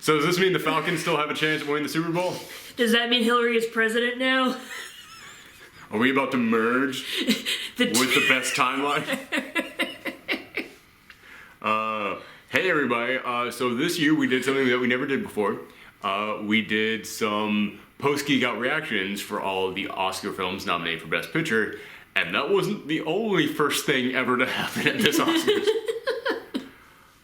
So does this mean the Falcons still have a chance of winning the Super Bowl? Does that mean Hillary is president now? Are we about to merge with the best timeline? Hey everybody, so this year we did something that we never did before. We did some post-Geekout reactions for all of the Oscar films nominated for Best Picture, and that wasn't the only first thing ever to happen at this Oscars.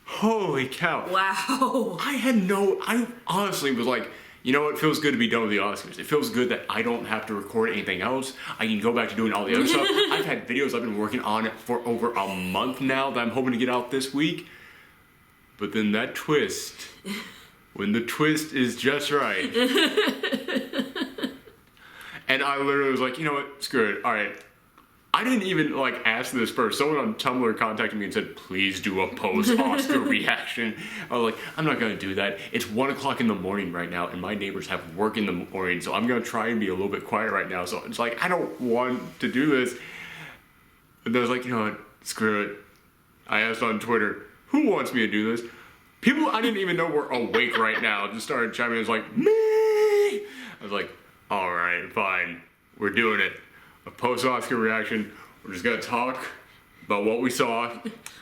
Holy cow. Wow. I honestly was like, you know what, it feels good to be done with the Oscars. It feels good that I don't have to record anything else. I can go back to doing all the other stuff. I've had videos I've been working on for over a month now that I'm hoping to get out this week. But then that twist, when the twist is just right. And I literally was like, you know what, screw it, all right. I didn't even ask this first. Someone on Tumblr contacted me and said, please do a post-Oscar reaction. I was like, I'm not gonna do that. It's 1 o'clock in the morning right now and my neighbors have work in the morning, so I'm gonna try and be a little bit quiet right now. So it's like, I don't want to do this. And I was like, you know what, screw it. I asked on Twitter, who wants me to do this? People I didn't even know were awake right now just started chiming in. It was like, me! I was like, all right, fine, we're doing it. A post-Oscar reaction. We're just gonna talk about what we saw,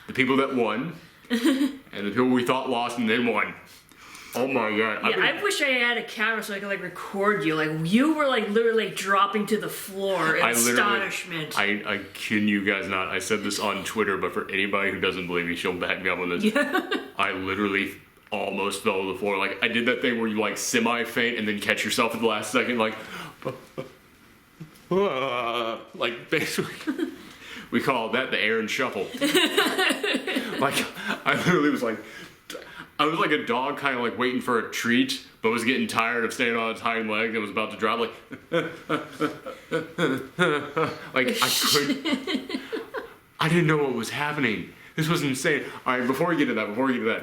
the people that won, and the people we thought lost and then won. Oh my god. Yeah, I wish I had a camera so I could record you. You were literally dropping to the floor in astonishment. I kid you guys not. I said this on Twitter, but for anybody who doesn't believe me, she'll back me up on this. Yeah. I literally almost fell to the floor. I did that thing where you semi-faint and then catch yourself at the last second, basically, we call that the Aaron Shuffle. I literally was I was like a dog kind of waiting for a treat, but was getting tired of standing on its hind legs and was about to drop, I didn't know what was happening. This was insane. All right, before we get to that,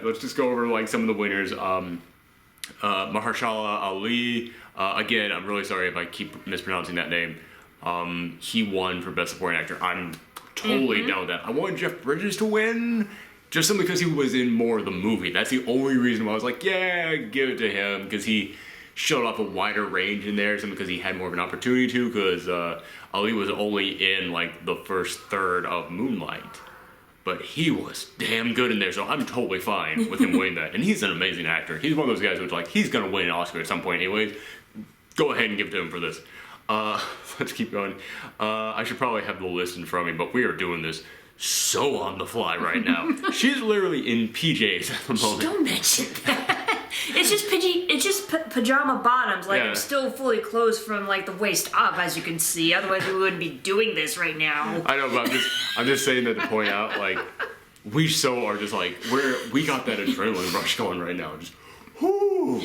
let's just go over some of the winners. Mahershala Ali, again, I'm really sorry if I keep mispronouncing that name. He won for Best Supporting Actor. I'm totally down with that. I wanted Jeff Bridges to win, just simply because he was in more of the movie. That's the only reason why I was like, yeah, give it to him, because he showed off a wider range in there, simply because he had more of an opportunity to, because Ali was only in the first third of Moonlight. But he was damn good in there, so I'm totally fine with him winning that. And he's an amazing actor. He's one of those guys who's he's gonna win an Oscar at some point anyways. Go ahead and give it to him for this. Let's keep going. I should probably have the list in front of me, but we are doing this so on the fly right now. She's literally in PJs at the moment. Don't mention that. It's just pajama bottoms. I'm still fully clothed from the waist up, as you can see. Otherwise, we wouldn't be doing this right now. I know, but I'm just saying that to point out, we so are just we got that adrenaline rush going right now. Just, whoo.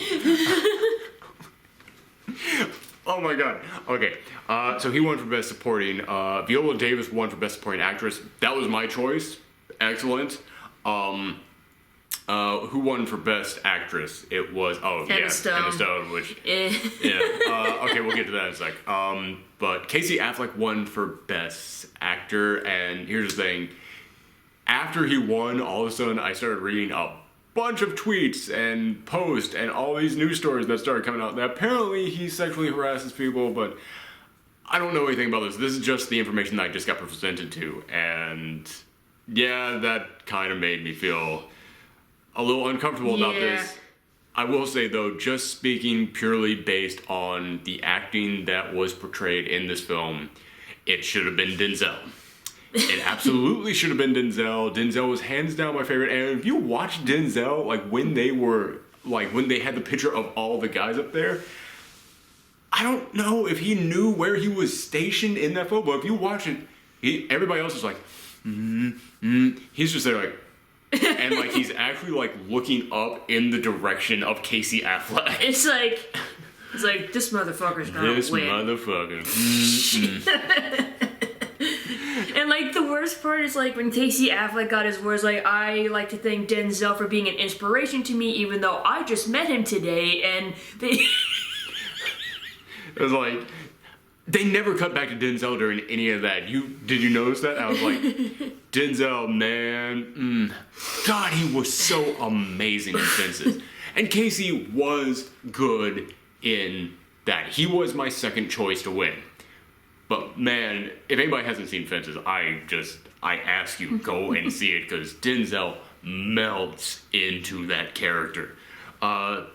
Oh my god. Okay, so he won for Best Supporting. Viola Davis won for Best Supporting Actress. That was my choice. Excellent. Who won for Best Actress? It was Emma Stone, which okay, we'll get to that in a sec. But Casey Affleck won for Best Actor, and here's the thing: after he won, all of a sudden I started reading a bunch of tweets and posts and all these news stories that started coming out that apparently he sexually harasses people, but I don't know anything about this. This is just the information that I just got presented to, and yeah, that kind of made me feel a little uncomfortable about this. I will say though, just speaking purely based on the acting that was portrayed in this film, it should have been Denzel. It absolutely should have been Denzel. Denzel was hands down my favorite. And if you watch Denzel, when they had the picture of all the guys up there, I don't know if he knew where he was stationed in that photo. But if you watch it, everybody else is he's just there and he's actually looking up in the direction of Casey Affleck. It's this motherfucker's gonna win. This motherfucker. And the worst part is when Casey Affleck got his words I like to thank Denzel for being an inspiration to me, even though I just met him today, and they it was they never cut back to Denzel during any of that. Did you notice that? I was Denzel, man, God, he was so amazing in Fences. And Casey was good in that. He was my second choice to win. But man, if anybody hasn't seen Fences, I ask you, go and see it, because Denzel melts into that character. But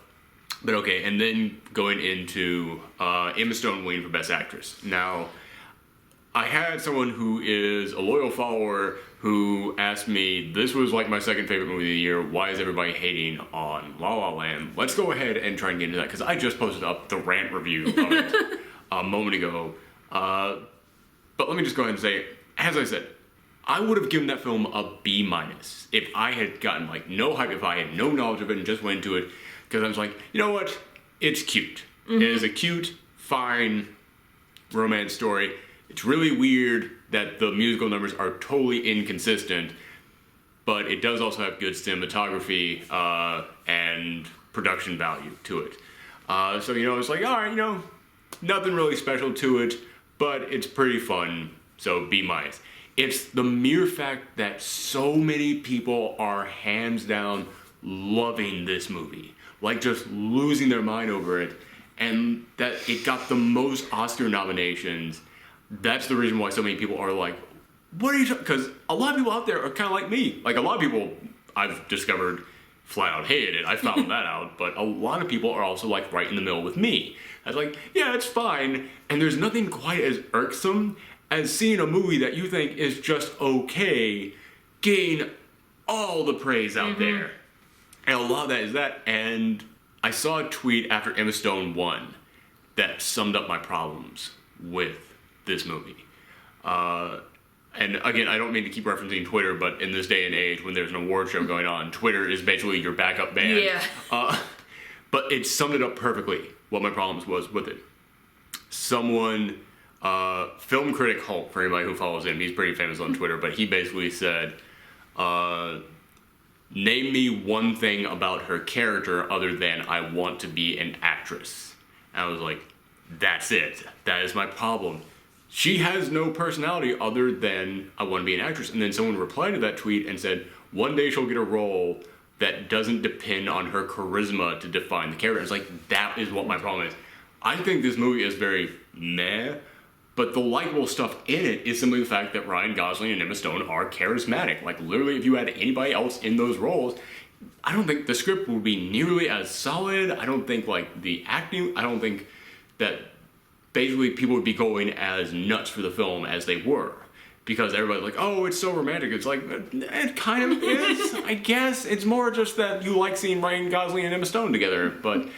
okay, and then going into Emma Stone winning for Best Actress. Now, I had someone who is a loyal follower who asked me, this was like my second favorite movie of the year, why is everybody hating on La La Land? Let's go ahead and try and get into that, because I just posted up the rant review of it a moment ago. But let me just go ahead and say, as I said, I would have given that film a B- if I had gotten like no hype, if I had no knowledge of it and just went into it, because I was like, you know what, it's cute. Mm-hmm. It is a cute, fine romance story. It's really weird that the musical numbers are totally inconsistent, but it does also have good cinematography and production value to it. So, you know, it's like, all right, you know, nothing really special to it, but it's pretty fun, so B-. It's the mere fact that so many people are hands down loving this movie, like just losing their mind over it, and that it got the most Oscar nominations. That's the reason why so many people are like, what are you talking? Because a lot of people out there are kind of like me. Like, a lot of people I've discovered flat out hated it. I found that out. But a lot of people are also like right in the middle with me. I was like, yeah, it's fine. And there's nothing quite as irksome as seeing a movie that you think is just okay gain all the praise out there. And a lot of that is that. And I saw a tweet after Emma Stone won that summed up my problems with this movie. And again, I don't mean to keep referencing Twitter, but in this day and age, when there's an award show going on, Twitter is basically your backup band. Yeah. But it summed it up perfectly, what my problems was with it. Someone, film critic Hulk, for anybody who follows him, he's pretty famous on Twitter, but he basically said, name me one thing about her character other than I want to be an actress. And I was like, that's it. That is my problem. She has no personality other than I want to be an actress. And then someone replied to that tweet and said, one day she'll get a role that doesn't depend on her charisma to define the character. It's like, that is what my problem is. I think this movie is very meh, but the likable stuff in it is simply the fact that Ryan Gosling and Emma Stone are charismatic. Like, literally, if you had anybody else in those roles, I don't think the script would be nearly as solid. I don't think, like, the acting, I don't think that basically people would be going as nuts for the film as they were. Because everybody's like, oh, it's so romantic. It's like, it kind of is, I guess. It's more just that you like seeing Ryan Gosling and Emma Stone together. But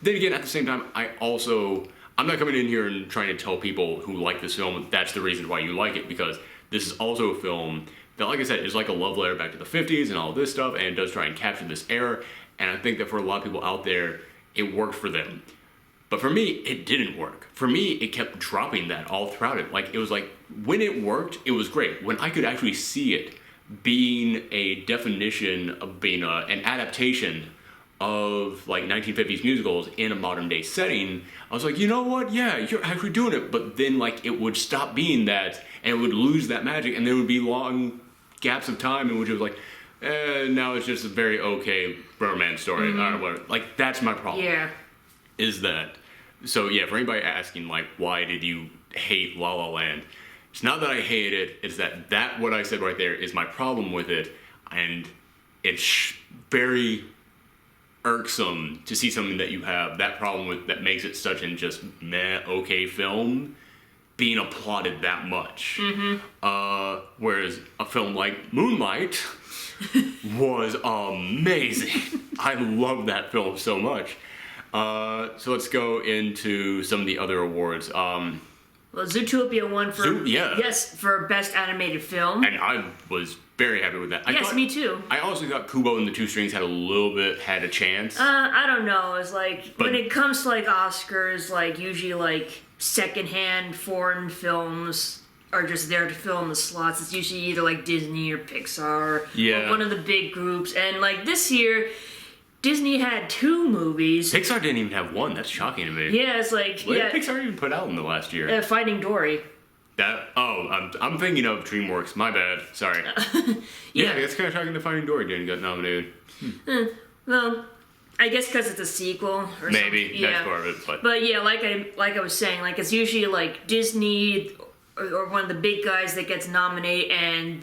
then again, at the same time, I'm not coming in here and trying to tell people who like this film that's the reason why you like it. Because this is also a film that, like I said, is like a love letter back to the 50s and all this stuff. And it does try and capture this era. And I think that for a lot of people out there, it worked for them. But for me, it didn't work. For me, it kept dropping that all throughout it. Like, it was like, when it worked, it was great. When I could actually see it being a definition of being an adaptation of, like, 1950s musicals in a modern day setting, I was like, you know what? Yeah, you're actually doing it. But then, like, it would stop being that, and it would lose that magic, and there would be long gaps of time in which it was like, now it's just a very okay romance story. Or whatever. Like, that's my problem. Yeah. Is that. So yeah, for anybody asking, like, why did you hate La La Land? It's not that I hated it, it's that what I said right there is my problem with it, and it's very irksome to see something that you have that problem with that makes it such an just meh, okay film being applauded that much. Whereas a film like Moonlight was amazing. I love that film so much. So let's go into some of the other awards. Well, Zootopia won for for Best Animated Film. And I was very happy with that. Me too. I also thought Kubo and the Two Strings had a chance. I don't know. It's like, when it comes to like Oscars, like usually like secondhand foreign films are just there to fill in the slots. It's usually either like Disney or Pixar or one of the big groups. And like this year, Disney had 2 movies. Pixar didn't even have one. That's shocking to me. Yeah, it's like... What did Pixar even put out in the last year? Finding Dory. I'm thinking of DreamWorks. My bad. Sorry. Yeah, it's kind of shocking that Finding Dory didn't get nominated. Well... I guess because it's a sequel or Maybe something. that's part of it, but yeah, like I was saying, like it's usually like Disney or one of the big guys that gets nominated, and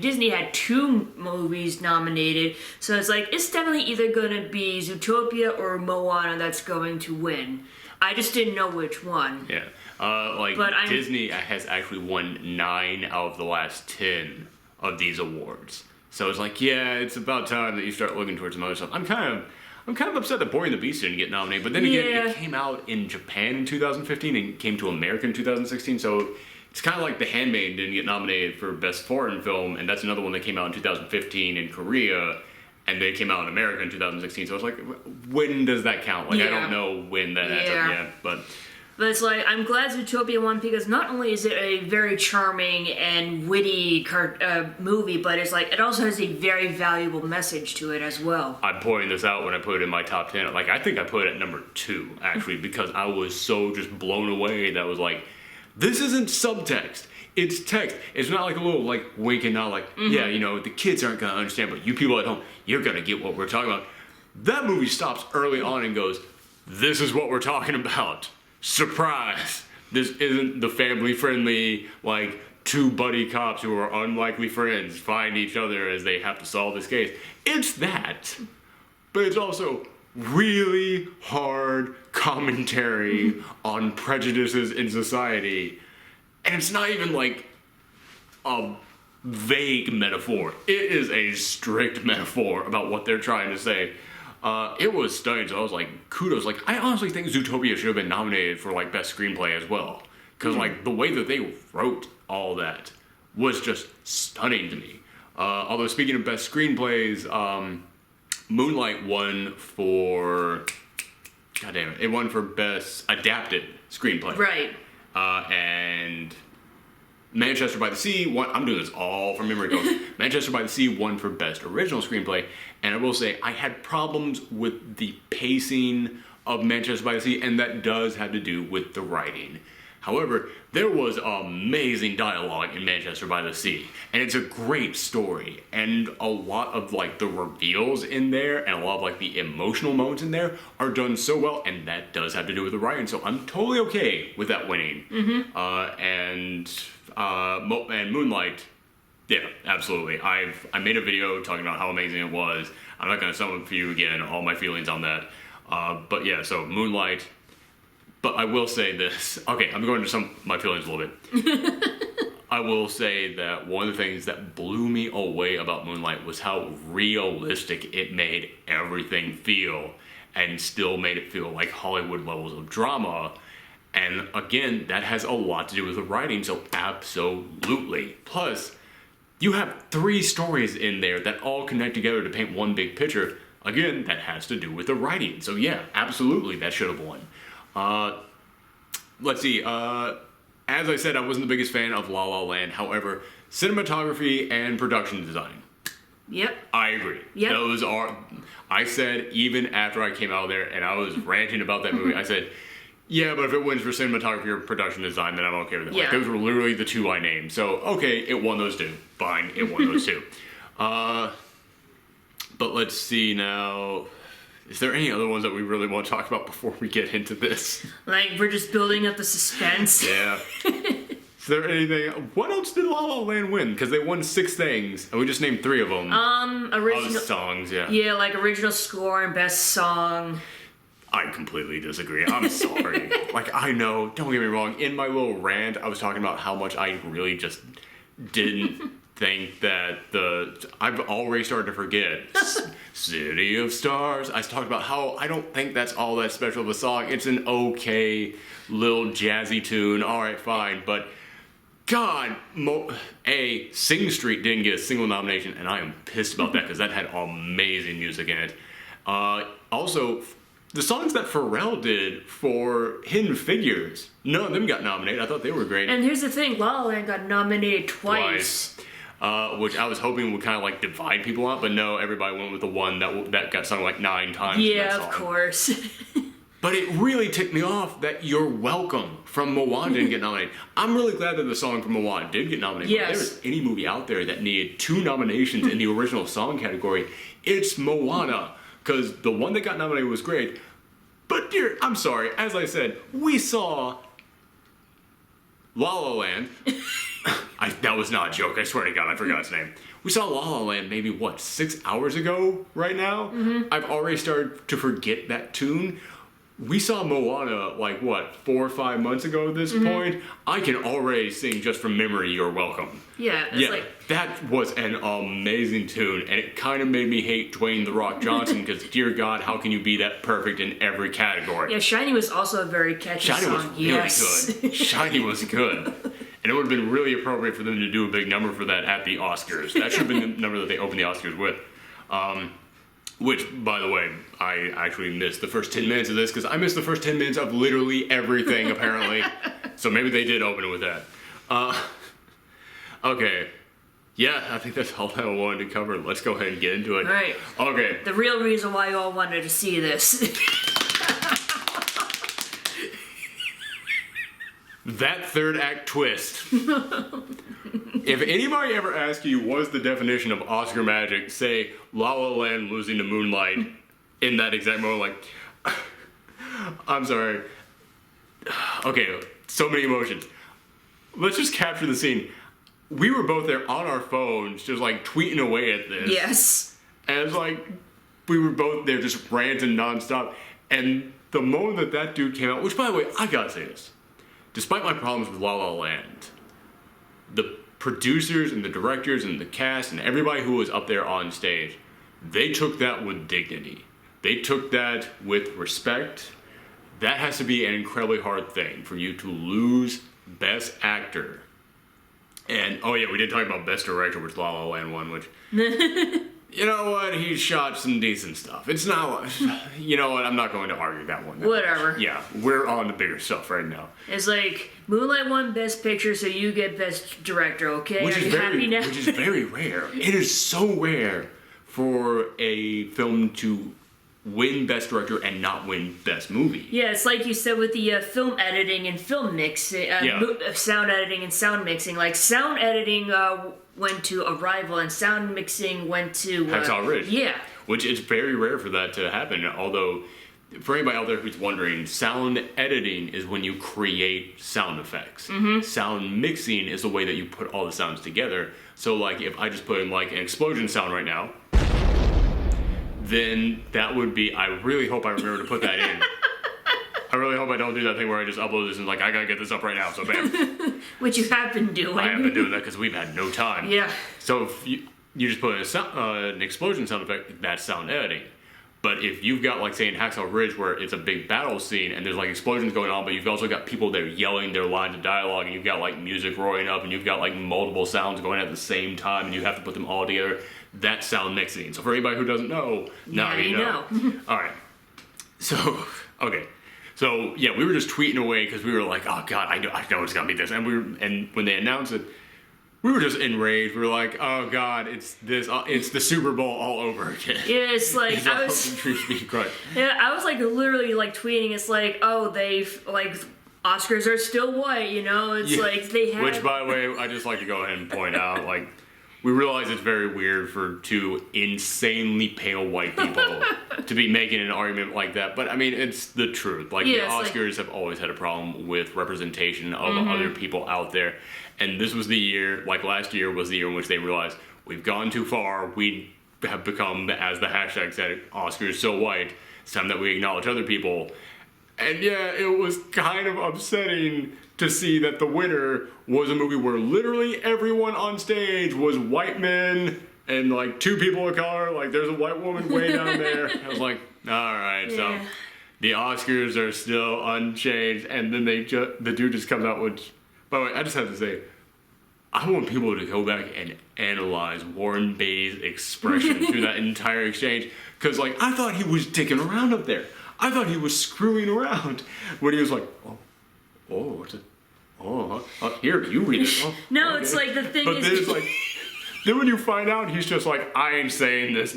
Disney had 2 movies nominated, so it's like it's definitely either gonna be Zootopia or Moana that's going to win. I just didn't know which one. Yeah. Disney has actually won 9 out of the last 10 of these awards. So it's like, yeah, it's about time that you start looking towards some other stuff. I'm kind of upset that Boy and the Beast didn't get nominated, but then again, it came out in Japan in 2015 and came to America in 2016, so it's kind of like The Handmaid didn't get nominated for Best Foreign Film, and that's another one that came out in 2015 in Korea, and they came out in America in 2016, so it's like, when does that count? Like, I don't know when that adds up yet, but it's like, I'm glad Zootopia won because not only is it a very charming and witty movie, but it's like, it also has a very valuable message to it as well. I'm pointing this out when I put it in my top 10. Like, I think I put it at number 2, actually, because I was so just blown away that I was like, this isn't subtext. It's text. It's not like a little, like, wink and nod, like, yeah, you know, the kids aren't going to understand, but you people at home, you're going to get what we're talking about. That movie stops early on and goes, this is what we're talking about. Surprise! This isn't the family-friendly, like, 2 buddy cops who are unlikely friends find each other as they have to solve this case. It's that. But it's also really hard commentary on prejudices in society. And it's not even like a vague metaphor. It is a strict metaphor about what they're trying to say. It was stunning, so I was like, kudos. Like, I honestly think Zootopia should have been nominated for, like, Best Screenplay as well. Because, like, the way that they wrote all that was just stunning to me. Although, speaking of Best Screenplays, Moonlight won for... God damn it. It won for Best Adapted Screenplay. Right. And Manchester by the Sea won... I'm doing this all from memory. Manchester by the Sea won for Best Original Screenplay. And I will say, I had problems with the pacing of Manchester by the Sea, and that does have to do with the writing. However, there was amazing dialogue in Manchester by the Sea, and it's a great story, and a lot of, like, the reveals in there, and a lot of, like, the emotional moments in there are done so well, and that does have to do with the writing, so I'm totally okay with that winning. And Moonlight... Yeah, absolutely. I made a video talking about how amazing it was. I'm not going to sum up for you again all my feelings on that. But yeah, so Moonlight. But I will say this. Okay, I'm going to sum my feelings a little bit. I will say that one of the things that blew me away about Moonlight was how realistic it made everything feel, and still made it feel like Hollywood levels of drama. And again, that has a lot to do with the writing, so absolutely. Plus, you have 3 stories in there that all connect together to paint one big picture. Again, that has to do with the writing. So yeah, absolutely, that should have won. Let's see. As I said, I wasn't the biggest fan of La La Land. However, cinematography and production design. Yep. I agree. Yep. Those are... I said, even after I came out there and I was ranting about that movie, I said... Yeah, but if it wins for cinematography or production design, then I'm okay with it. Yeah. Like, those were literally the 2 I named. So, okay, it won those 2. Fine, it won those 2. But let's see now. Is there any other ones that we really want to talk about before we get into this? Like, we're just building up the suspense. Yeah. Is there anything... What else did La La Land win? Because they won 6 things, and we just named 3 of them. Original... songs, yeah. Yeah, like original score and best song. I completely disagree. I'm sorry. Like, I know, don't get me wrong, in my little rant, I was talking about how much I really just didn't think that I've already started to forget. City of Stars. I talked about how I don't think that's all that special of a song. It's an okay little jazzy tune. Alright, fine. But, God, Sing Street didn't get a single nomination, and I am pissed about that because that had amazing music in it. Also... The songs that Pharrell did for Hidden Figures, none of them got nominated. I thought they were great. And here's the thing, La La Land got nominated twice. Which I was hoping would kind of like divide people out, but no, everybody went with the one that got sung like 9 times. Yeah, of course. But it really ticked me off that You're Welcome from Moana didn't get nominated. I'm really glad that the song from Moana did get nominated. Yes. If there was any movie out there that needed 2 nominations in the original song category, it's Moana. because the one that got nominated was great. But dear, I'm sorry, as I said, we saw La La Land. That was not a joke, I swear to God, I forgot its name. We saw La La Land maybe, 6 hours ago right now? I've already started to forget that tune. We saw Moana, 4 or 5 months ago at this point. I can already sing just from memory, You're Welcome. Yeah, that was an amazing tune, and it kind of made me hate Dwayne The Rock Johnson, because dear God, how can you be that perfect in every category? Yeah, Shiny was also a very catchy song. Shiny was really good. Shiny was good. And it would have been really appropriate for them to do a big number for that at the Oscars. That should have been the number that they opened the Oscars with. Which, by the way, I actually missed the first 10 minutes of this, because I missed the first 10 minutes of literally everything, apparently. So maybe they did open it with that. Okay. Yeah, I think that's all I wanted to cover. Let's go ahead and get into it. All right. Okay. The real reason why you all wanted to see this. That third act twist. If anybody ever asks you what's the definition of Oscar magic, say La La Land losing to Moonlight in that exact moment, I'm sorry. Okay, so many emotions. Let's just capture the scene. We were both there on our phones, just tweeting away at this. Yes. And it's we were both there just ranting nonstop. And the moment that dude came out, which by the way, I gotta say this. Despite my problems with La La Land, the producers and the directors and the cast and everybody who was up there on stage, they took that with dignity. They took that with respect. That has to be an incredibly hard thing for you to lose Best Actor. And, oh yeah, we did talk about Best Director, which La La Land won, which... You know what? He shot some decent stuff. It's not... You know what? I'm not going to argue that one. Whatever. Yeah, we're on the bigger stuff right now. It's Moonlight won Best Picture, so you get Best Director, okay? Are you happy now? Which is very rare. It is so rare for a film to win Best Director and not win Best Movie. Yeah, it's like you said with the film editing and film mixing, sound editing and sound mixing. Sound editing went to Arrival and sound mixing went to... Hacksaw Ridge. Yeah. Which is very rare for that to happen, although... For anybody out there who's wondering, sound editing is when you create sound effects. Sound mixing is the way that you put all the sounds together. So, if I just put in, an explosion sound right now, then that would be... I really hope I remember to put that in. I really hope I don't do that thing where I just upload this and I gotta get this up right now, so bam. Which you have been doing. I have been doing that because we've had no time. Yeah. So if you just put in an explosion sound effect, that's sound editing. But if you've got, say, in Hacksaw Ridge, where it's a big battle scene, and there's, explosions going on, but you've also got people there yelling their lines of dialogue, and you've got, music roaring up, and you've got, multiple sounds going at the same time, and you have to put them all together, that's sound mixing. So for anybody who doesn't know, now you know. All right. So, okay. So, yeah, we were just tweeting away, because we were like, oh, God, I know it's going to be this. And when they announced it, we were just enraged. We were like, oh God, it's this. It's the Super Bowl all over again. Yeah, it's I was literally tweeting. It's oh, they've Oscars are still white. It's they have. Which, by the way, I just like to go ahead and point out, we realize it's very weird for two insanely pale white people to be making an argument like that. But I mean, it's the truth. The Oscars have always had a problem with representation of other people out there. And this was the year, last year was the year in which they realized we've gone too far. We have become, as the hashtag said, Oscars so white. It's time that we acknowledge other people. And yeah, it was kind of upsetting to see that the winner was a movie where literally everyone on stage was white men and two people of color. There's a white woman way down there. I was like, all right, so the Oscars are still unchanged. And then the dude just comes out with... By the way, I just have to say, I want people to go back and analyze Warren Beatty's expression through that entire exchange. Because, I thought he was dicking around up there. I thought he was screwing around when he was like, what's it? Here, you read it. Oh, no, okay. It's the thing but is... Then it's then when you find out, he's just I ain't saying this.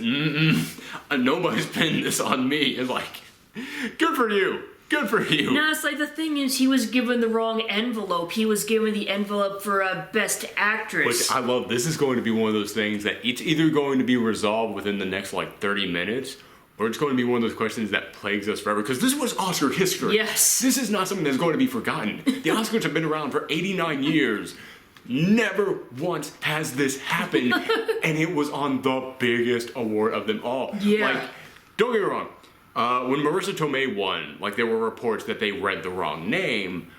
Nobody's pinned this on me. It's good for you. Good for you. No, it's the thing is, he was given the wrong envelope. He was given the envelope for Best Actress. Which I love. This is going to be one of those things that it's either going to be resolved within the next 30 minutes, or it's going to be one of those questions that plagues us forever, because this was Oscar history. Yes. This is not something that's going to be forgotten. The Oscars have been around for 89 years. Never once has this happened, and it was on the biggest award of them all. Yeah. Like, don't get me wrong. When Marissa Tomei won, like, there were reports that they read the wrong name,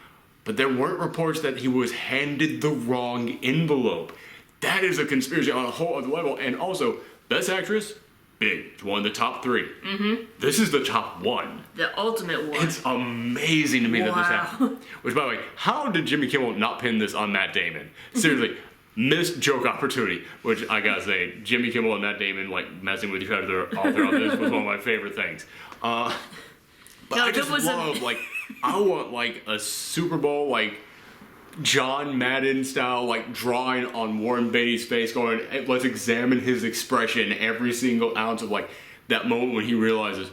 but there weren't reports that he was handed the wrong envelope. That is a conspiracy on a whole other level. And also, Best Actress, big. It's one of the top 3. Mm-hmm. This is the top 1. The ultimate one. It's amazing to me that this happened. Which, by the way, how did Jimmy Kimmel not pin this on Matt Damon? Seriously, missed joke opportunity. Which, I gotta say, Jimmy Kimmel and Matt Damon, like, messing with each other all throughout this was one of my favorite things. But no, I just love, like, I want, like, a Super Bowl, like, John Madden style, like, drawing on Warren Beatty's face going, hey, let's examine his expression every single ounce of, like, that moment when he realizes,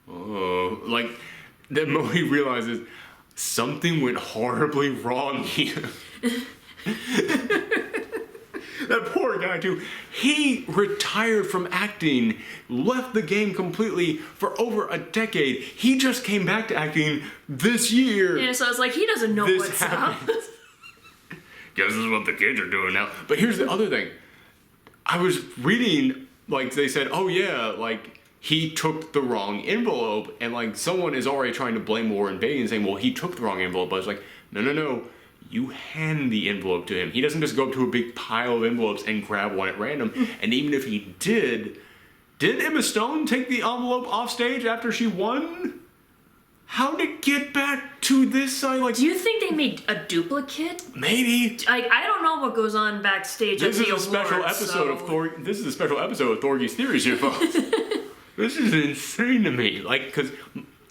oh, like, that moment he realizes something went horribly wrong here. That poor guy, too. He retired from acting, left the game completely for over a decade. He just came back to acting this year. Yeah, so I was like, he doesn't know what's up. Guess this is what the kids are doing now. But here's the other thing. I was reading, like, they said, oh yeah, like, he took the wrong envelope, and, like, someone is already trying to blame Warren Beatty and saying, well, he took the wrong envelope. But I was like, no. You hand the envelope to him. He doesn't just go up to a big pile of envelopes and grab one at random. And even if he did Emma Stone take the envelope off stage after she won? How to get back to this side? Like, do you think they made a duplicate? Maybe. I don't know what goes on backstage. This is a special episode of Thor. This is a special episode of Thorgy's Theories here, folks. This is insane to me. Like, because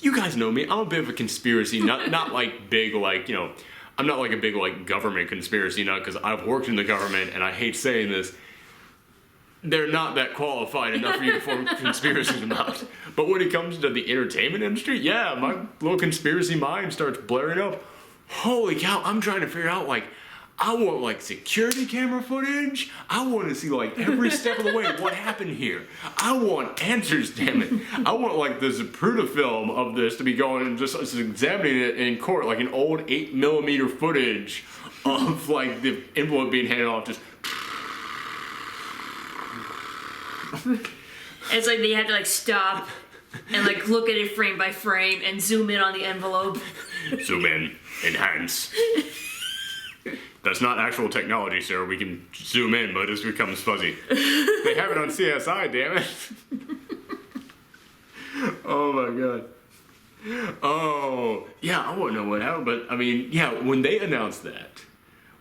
you guys know me. I'm a bit of a conspiracy, not like big, like, you know. I'm not like a big, like, government conspiracy nut, because I've worked in the government, and I hate saying this. They're not that qualified enough for you to form conspiracies about. But when it comes to the entertainment industry, yeah, my little conspiracy mind starts blaring up. Holy cow, I'm trying to figure out, like, I want, like, security camera footage. I want to see, like, every step of the way what happened here. I want answers, damn it. I want, like, the Zapruder film of this to be going and just examining it in court, like an old 8mm footage of, like, the envelope being handed off, just... It's like they had to, like, stop and, like, look at it frame by frame and zoom in on the envelope. Zoom in. Enhance. That's not actual technology, sir. We can zoom in, but it becomes fuzzy. They have it on CSI, damn it. Oh my god. Oh, yeah, I wouldn't know what happened, but I mean, yeah, when they announced that,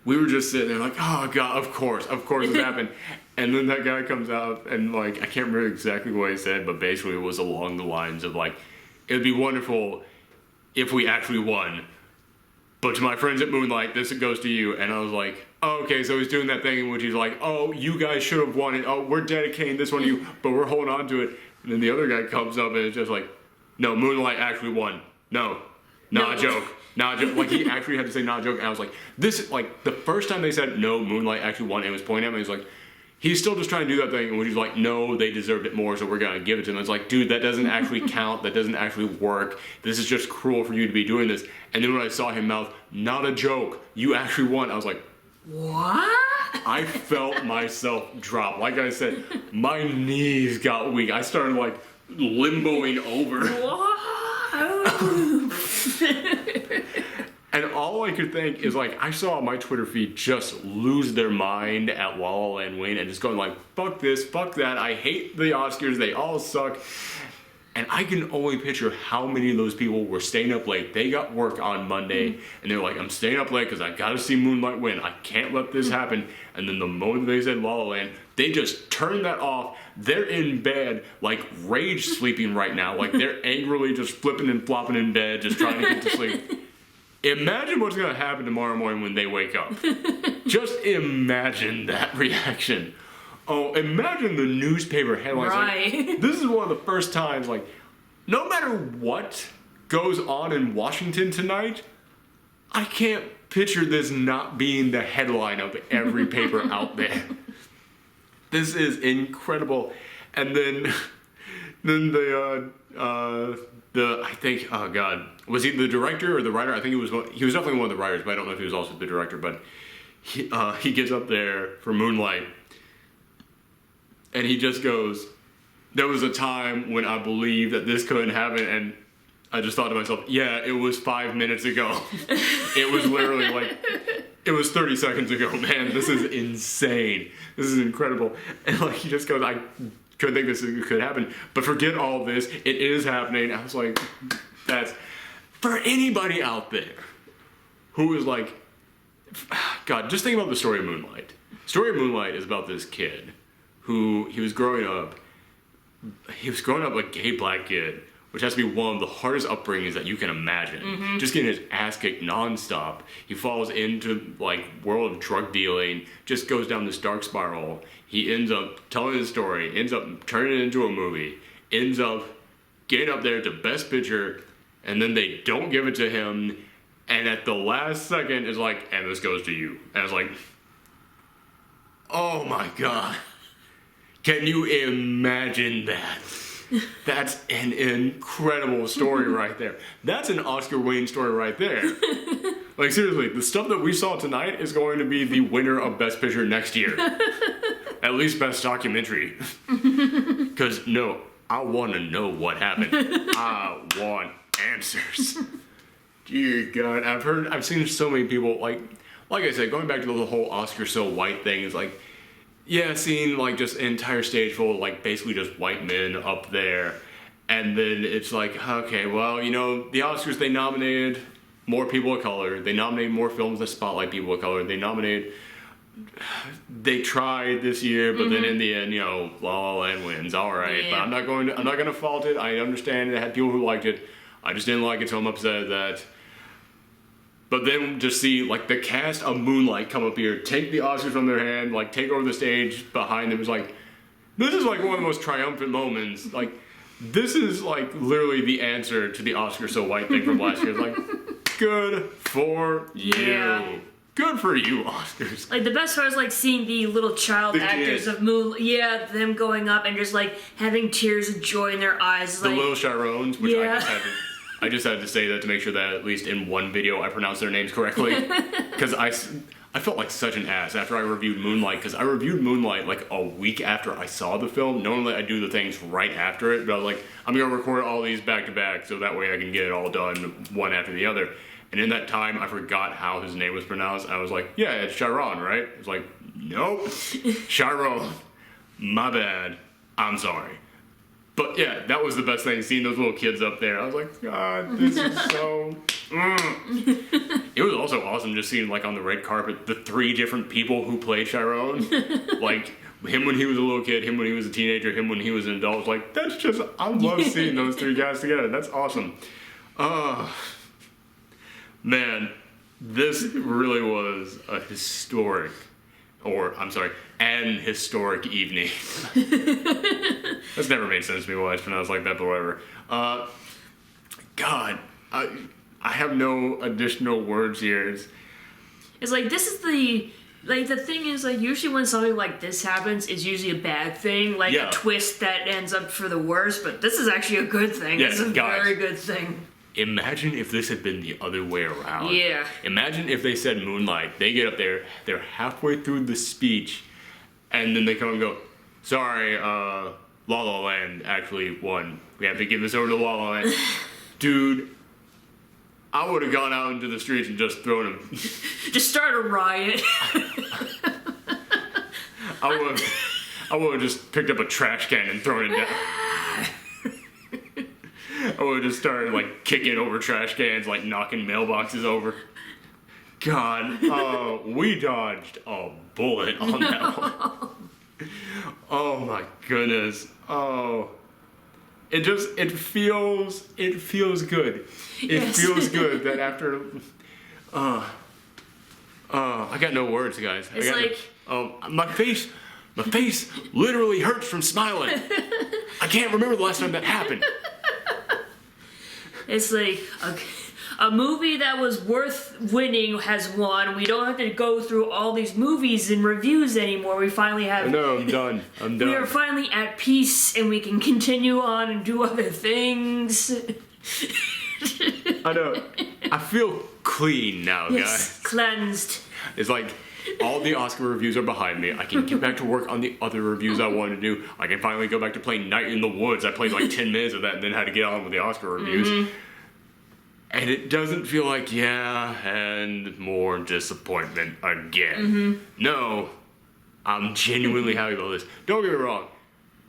we were just sitting there like, oh god, of course it happened. And then that guy comes out and, like, I can't remember exactly what he said, but basically it was along the lines of, like, it would be wonderful if we actually won. But to my friends at Moonlight, this goes to you. And I was like, oh, okay, so he's doing that thing in which he's like, oh, you guys should have won it. Oh, we're dedicating this one to you, but we're holding on to it. And then the other guy comes up and it's just like, no, Moonlight actually won. No, not a joke. Not a joke. Like, he actually had to say not a joke. And I was like, this is, like, the first time they said, no, Moonlight actually won, and was pointing at me, he was like, he's still just trying to do that thing, and he's like, no, they deserved it more, so we're going to give it to them. It's like, dude, that doesn't actually count. That doesn't actually work. This is just cruel for you to be doing this. And then when I saw him mouth, not a joke, you actually won, I was like, what? I felt myself drop. Like I said, my knees got weak. I started, like, limboing over. What? And all I could think is, like, I saw my Twitter feed just lose their mind at La La Land win and just going like, fuck this, fuck that, I hate the Oscars, they all suck. And I can only picture how many of those people were staying up late. They got work on Monday, and they're like, I'm staying up late because I gotta see Moonlight win. I can't let this happen. And then the moment they said La La Land, they just turned that off. They're in bed, like, rage sleeping right now. Like, they're angrily just flipping and flopping in bed, just trying to get to sleep. Imagine what's going to happen tomorrow morning when they wake up. Just imagine that reaction. Oh, imagine the newspaper headlines. Right. Like, this is one of the first times, like, no matter what goes on in Washington tonight, I can't picture this not being the headline of every paper out there. This is incredible. And then then I think, oh god, was he the director or the writer? I think he was definitely one of the writers, but I don't know if he was also the director. But he gets up there for Moonlight, and he just goes, "There was a time when I believed that this couldn't happen," and I just thought to myself, yeah, it was 5 minutes ago. It was literally like, it was 30 seconds ago, man. This is insane. This is incredible. And like, he just goes, I couldn't think this could happen. But forget all this. It is happening. I was like, that's, for anybody out there who is like, God, just think about the story of Moonlight. The story of Moonlight is about this kid who, he was growing up like a gay black kid, which has to be one of the hardest upbringings that you can imagine. Mm-hmm. Just getting his ass kicked nonstop. He falls into like world of drug dealing, just goes down this dark spiral. He ends up telling his story, ends up turning it into a movie, ends up getting up there to Best Picture, and then they don't give it to him, and at the last second is like, and this goes to you. And I was like, oh my god. Can you imagine that? That's an incredible story right there. That's an Oscar-winning story right there. Like, seriously, the stuff that we saw tonight is going to be the winner of Best Picture next year. At least Best Documentary. Because, no, I want to know what happened. I want answers. Dear God, I've seen so many people, like I said, going back to the whole Oscar so white thing, is like, yeah, seeing like just an entire stage full of like basically just white men up there, and then it's like, okay, well, you know, the Oscars, they nominated more people of color, they nominated more films that spotlight people of color, they tried this year, but then in the end, you know, La La Land wins, all right, yeah. But I'm not gonna fault it. I understand it had people who liked it. I just didn't like it, so I'm upset at that. But then just see, like, the cast of Moonlight come up here, take the Oscars from their hand, like, take over the stage behind them. It's like, this is, like, one of the most triumphant moments. Like, this is, like, literally the answer to the Oscar so white thing from last year. It's like, good for you. Yeah. Good for you, Oscars. Like, the best part is, like, seeing the little child actors of Moonlight. Yeah, them going up and just, like, having tears of joy in their eyes. The like, little Chirones, which I just had to say that to make sure that at least in one video I pronounced their names correctly. Because I felt like such an ass after I reviewed Moonlight. Because I reviewed Moonlight like a week after I saw the film. Normally I do the things right after it. But I was like, I'm going to record all these back to back so that way I can get it all done one after the other. And in that time I forgot how his name was pronounced. I was like, yeah, it's Chiron, right? It's like, nope. Chiron. My bad. I'm sorry. But yeah, that was the best thing, seeing those little kids up there. I was like, God, this is so... It was also awesome just seeing, like, on the red carpet, the 3 different people who played Chiron. Like, him when he was a little kid, him when he was a teenager, him when he was an adult. I was like, that's just... I love seeing those 3 guys together. That's awesome. Man, this really was a historic... an historic evening. That's never made sense to me why it's pronounced like that, but whatever. God, I have no additional words here. It's like, this is the... Like, the thing is, like, usually when something like this happens, it's usually a bad thing. Like, a twist that ends up for the worst, but this is actually a good thing. Yeah, it's a very good thing. Imagine if this had been the other way around. Yeah. Imagine if they said Moonlight, they get up there, they're halfway through the speech, and then they come and go, sorry, La La Land actually won. We have to give this over to La La Land. Dude, I would have gone out into the streets and just thrown him. Just start a riot. I would have just picked up a trash can and thrown it down. I would have just started, like, kicking over trash cans, like, knocking mailboxes over. God, we dodged a bullet on that one. Oh, my goodness. Oh. It feels good. It feels good that after... I got no words, guys. It's like... My face literally hurts from smiling. I can't remember the last time that happened. It's like A movie that was worth winning has won. We don't have to go through all these movies and reviews anymore. We finally have... No, I'm done. We are finally at peace, and we can continue on and do other things. I know. I feel clean now, guys. Cleansed. It's like all the Oscar reviews are behind me. I can get back to work on the other reviews I want to do. I can finally go back to playing Night in the Woods. I played like 10 minutes of that and then had to get on with the Oscar reviews. And it doesn't feel like, and more disappointment again. No, I'm genuinely happy about this. Don't get me wrong.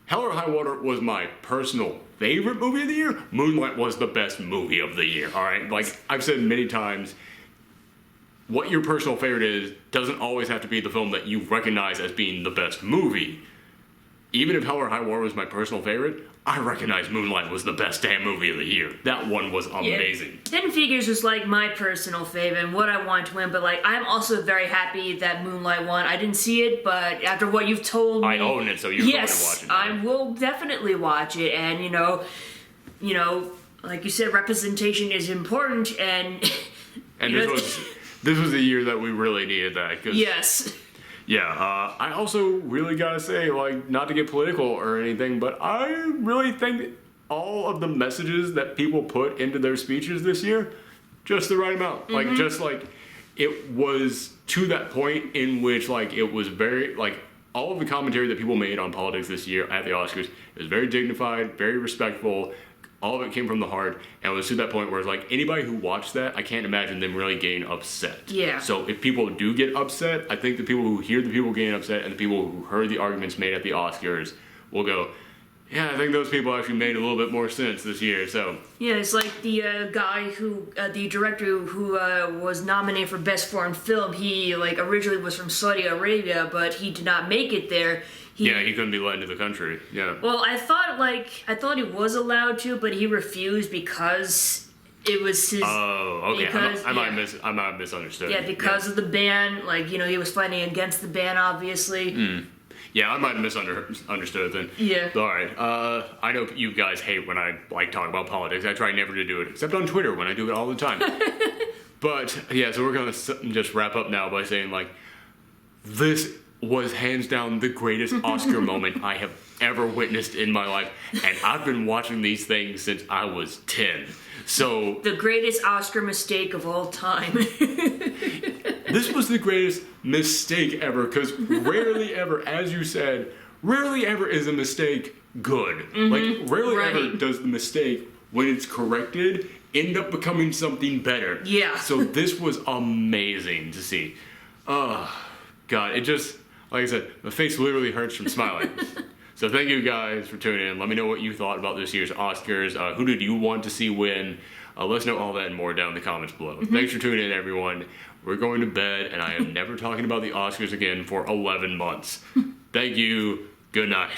Hell or High Water was my personal favorite movie of the year. Moonlight was the best movie of the year, alright? Like I've said many times, what your personal favorite is doesn't always have to be the film that you recognize as being the best movie. Even if Hell or High Water was my personal favorite, I recognize Moonlight was the best damn movie of the year. That one was amazing. Hidden Figures was like my personal favorite and what I wanted to win, but like I'm also very happy that Moonlight won. I didn't see it, but after what you've told me, I own it, so you're going to watch it. Now. I will definitely watch it, and you know, like you said, representation is important, and this was a year that we really needed that. Yes. Yeah, I also really gotta say, like, not to get political or anything, but I really think all of the messages that people put into their speeches this year, just the right amount. Like, just like, it was to that point in which, like, it was very, like, all of the commentary that people made on politics this year at the Oscars, it was very dignified, very respectful. All of it came from the heart, and it was to that point where it's like, anybody who watched that, I can't imagine them really getting upset. Yeah. So if people do get upset, I think the people who hear the people getting upset and the people who heard the arguments made at the Oscars will go, yeah, I think those people actually made a little bit more sense this year, so. Yeah, it's like the guy who, the director who was nominated for Best Foreign Film, he, like, originally was from Saudi Arabia, but he did not make it there. He couldn't be let into the country. Yeah. Well, I thought he was allowed to, but he refused because it was his. Oh, okay. Because, I might have misunderstood. Yeah, because of the ban. Like, he was fighting against the ban, obviously. Yeah, I might have misunderstood then. Yeah. All right. I know you guys hate when I talk about politics. I try never to do it, except on Twitter when I do it all the time. But yeah, so we're gonna just wrap up now by saying this was hands down the greatest Oscar moment I have ever witnessed in my life, and I've been watching these things since I was 10. So the greatest Oscar mistake of all time. This was the greatest mistake ever, because rarely ever, as you said, rarely ever is a mistake good. Like, rarely ever does the mistake, when it's corrected, end up becoming something better. Yeah. So this was amazing to see. Oh, God, it just, like I said, my face literally hurts from smiling. So thank you guys for tuning in. Let me know what you thought about this year's Oscars. Who did you want to see win? Let us know all that and more down in the comments below. Thanks for tuning in, everyone. We're going to bed, and I am never talking about the Oscars again for 11 months. Thank you. Good night.